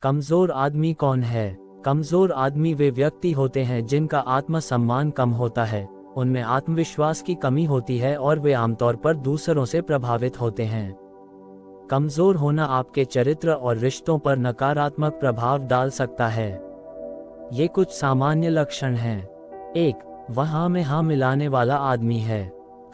कमजोर आदमी कौन है? कमजोर आदमी वे व्यक्ति होते हैं जिनका आत्मसम्मान कम होता है, उनमें आत्मविश्वास की कमी होती है और वे आमतौर पर दूसरों से प्रभावित होते हैं। कमजोर होना आपके चरित्र और रिश्तों पर नकारात्मक प्रभाव डाल सकता है। ये कुछ सामान्य लक्षण हैं। 1. वह हाँ में हाँ मिलाने वाला आदमी है।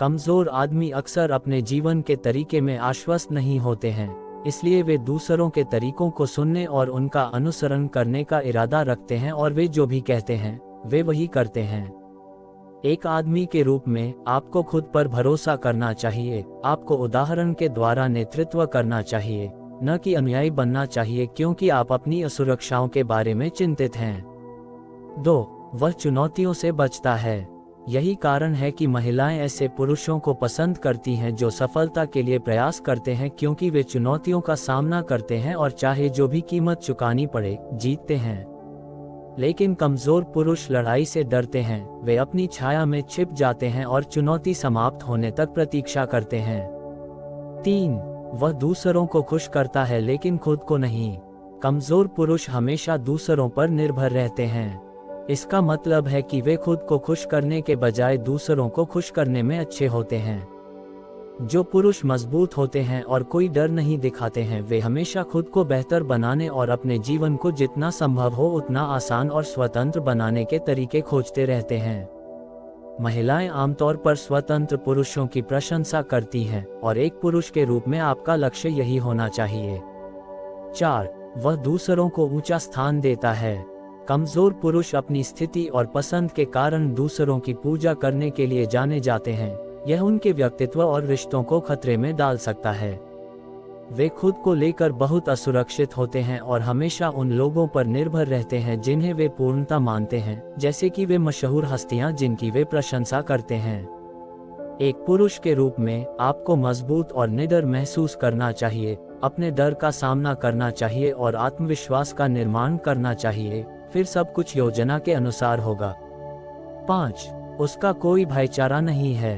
कमजोर आदमी अक्सर अपने जीवन के तरीके में आश्वस्त नहीं होते हैं, इसलिए वे दूसरों के तरीकों को सुनने और उनका अनुसरण करने का इरादा रखते हैं और वे जो भी कहते हैं वे वही करते हैं। एक आदमी के रूप में आपको खुद पर भरोसा करना चाहिए। आपको उदाहरण के द्वारा नेतृत्व करना चाहिए, न कि अनुयायी बनना चाहिए क्योंकि आप अपनी असुरक्षाओं के बारे में चिंतित हैं। 2. वह चुनौतियों से बचता है। यही कारण है कि महिलाएं ऐसे पुरुषों को पसंद करती हैं जो सफलता के लिए प्रयास करते हैं, क्योंकि वे चुनौतियों का सामना करते हैं और चाहे जो भी कीमत चुकानी पड़े जीतते हैं। लेकिन कमजोर पुरुष लड़ाई से डरते हैं, वे अपनी छाया में छिप जाते हैं और चुनौती समाप्त होने तक प्रतीक्षा करते हैं। 3. वह दूसरों को खुश करता है लेकिन खुद को नहीं। कमजोर पुरुष हमेशा दूसरों पर निर्भर रहते हैं। इसका मतलब है कि वे खुद को खुश करने के बजाय दूसरों को खुश करने में अच्छे होते हैं। जो पुरुष मजबूत होते हैं और कोई डर नहीं दिखाते हैं, वे हमेशा खुद को बेहतर बनाने और अपने जीवन को जितना संभव हो उतना आसान और स्वतंत्र बनाने के तरीके खोजते रहते हैं। महिलाएं आमतौर पर स्वतंत्र पुरुषों की प्रशंसा करती हैं और एक पुरुष के रूप में आपका लक्ष्य यही होना चाहिए। 4. वह दूसरों को ऊंचा स्थान देता है। कमजोर पुरुष अपनी स्थिति और पसंद के कारण दूसरों की पूजा करने के लिए जाने जाते हैं। यह उनके व्यक्तित्व और रिश्तों को खतरे में डाल सकता है। वे खुद को लेकर बहुत असुरक्षित होते हैं और हमेशा उन लोगों पर निर्भर रहते हैं जिन्हें वे पूर्णता मानते हैं, जैसे कि वे मशहूर हस्तियां जिनकी वे प्रशंसा करते हैं। एक पुरुष के रूप में आपको मजबूत और निडर महसूस करना चाहिए, अपने डर का सामना करना चाहिए और आत्मविश्वास का निर्माण करना चाहिए, फिर सब कुछ योजना के अनुसार होगा। 5. उसका कोई भाईचारा नहीं है।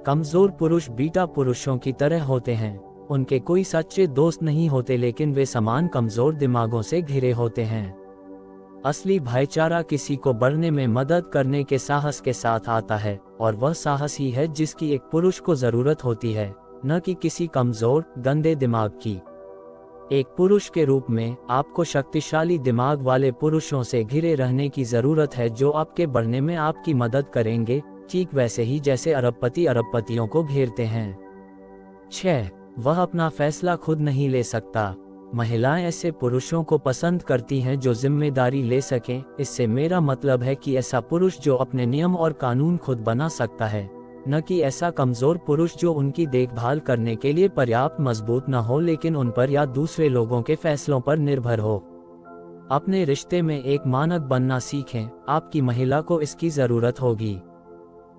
कमजोर पुरुष बीटा पुरुषों की तरह होते हैं। उनके कोई सच्चे दोस्त नहीं होते, लेकिन वे समान कमजोर दिमागों से घिरे होते हैं। असली भाईचारा किसी को बढ़ने में मदद करने के साहस के साथ आता है, और वह साहस ही है जिसकी एक पुरुष को जरूरत होती है, न कि किसी कमजोर गंदे दिमाग की। एक पुरुष के रूप में आपको शक्तिशाली दिमाग वाले पुरुषों से घिरे रहने की जरूरत है जो आपके बढ़ने में आपकी मदद करेंगे, ठीक वैसे ही जैसे अरबपति अरबपतियों को घेरते हैं। 6. वह अपना फैसला खुद नहीं ले सकता। महिलाएं ऐसे पुरुषों को पसंद करती हैं जो जिम्मेदारी ले सकें। इससे मेरा मतलब है कि ऐसा पुरुष जो अपने नियम और कानून खुद बना सकता है, न कि ऐसा कमजोर पुरुष जो उनकी देखभाल करने के लिए पर्याप्त मजबूत न हो लेकिन उन पर या दूसरे लोगों के फैसलों पर निर्भर हो। अपने रिश्ते में एक मानक बनना सीखें। आपकी महिला को इसकी जरूरत होगी।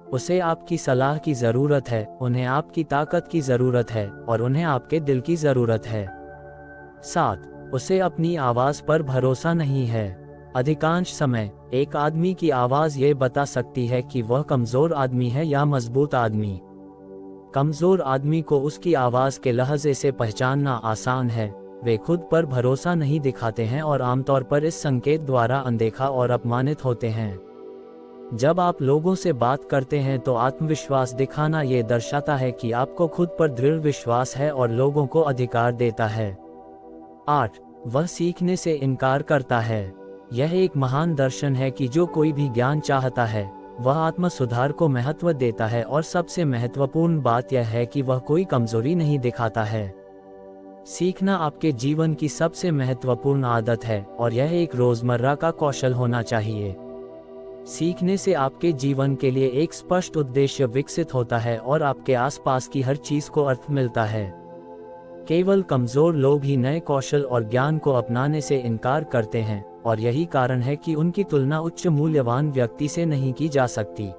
उसे आपकी सलाह की जरूरत है, उन्हें आपकी ताकत की जरूरत है और उन्हें आपके दिल की जरूरत है। 7. उसे अपनी आवाज पर भरोसा नहीं है। अधिकांश समय एक आदमी की आवाज ये बता सकती है कि वह कमजोर आदमी है या मजबूत आदमी। कमजोर आदमी को उसकी आवाज के लहजे से पहचानना आसान है। वे खुद पर भरोसा नहीं दिखाते हैं और आमतौर पर इस संकेत द्वारा अनदेखा और अपमानित होते हैं। जब आप लोगों से बात करते हैं तो आत्मविश्वास दिखाना ये दर्शाता है कि आपको खुद पर दृढ़ विश्वास है और लोगों को अधिकार देता है। 8. वह सीखने से इनकार करता है। यह एक महान दर्शन है कि जो कोई भी ज्ञान चाहता है वह आत्म सुधार को महत्व देता है, और सबसे महत्वपूर्ण बात यह है कि वह कोई कमजोरी नहीं दिखाता है। सीखना आपके जीवन की सबसे महत्वपूर्ण आदत है और यह एक रोजमर्रा का कौशल होना चाहिए। सीखने से आपके जीवन के लिए एक स्पष्ट उद्देश्य विकसित होता है और आपके आसपास की हर चीज को अर्थ मिलता है। केवल कमजोर लोग ही नए कौशल और ज्ञान को अपनाने से इनकार करते हैं, और यही कारण है कि उनकी तुलना उच्च मूल्यवान व्यक्ति से नहीं की जा सकती।